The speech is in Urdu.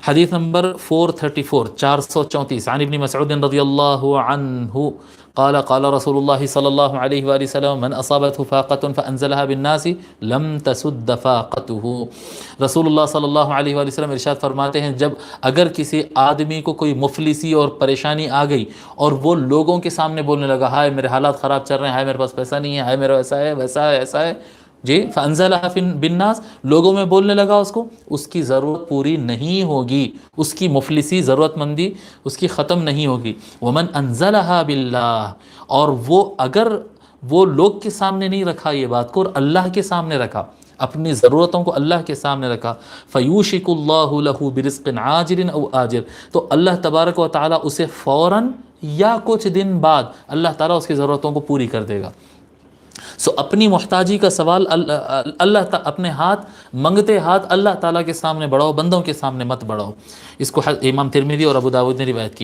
حدیث نمبر 434 434 عن ابن مسعود رضی اللہ عنہ قال قال رسول اللہ صلی اللہ علیہ وآلہ وسلم من اصابته فاقة فانزلها بالناس لم تسد فاقته۔ رسول اللہ صلی اللہ علیہ وآلہ وسلم ارشاد فرماتے ہیں جب اگر کسی آدمی کو کوئی مفلسی اور پریشانی آ گئی اور وہ لوگوں کے سامنے بولنے لگا ہائے میرے حالات خراب چل رہے ہیں، ہائے میرے پاس پیسہ نہیں ہے، ہائے میرا ایسا ہے ویسا ہے ایسا ہے جی، فانزلها بالناس، لوگوں میں بولنے لگا اس کو، اس کی ضرورت پوری نہیں ہوگی، اس کی مفلسی ضرورت مندی اس کی ختم نہیں ہوگی۔ ومن انزلها باللہ، اور وہ اگر وہ لوگ کے سامنے نہیں رکھا یہ بات کو اور اللہ کے سامنے رکھا، اپنی ضرورتوں کو اللہ کے سامنے رکھا، فیوشک اللہ لہ برزق عاجل او آجل، تو اللہ تبارک و تعالیٰ اسے فوراً یا کچھ دن بعد اللہ تعالیٰ اس کی ضرورتوں کو پوری کر دے گا۔ سو اپنی محتاجی کا سوال اپنے ہاتھ منگتے ہاتھ اللہ تعالیٰ کے سامنے بڑھاؤ، بندوں کے سامنے مت بڑھاؤ۔ اس کو امام ترمذی اور ابو داؤد نے روایت کی۔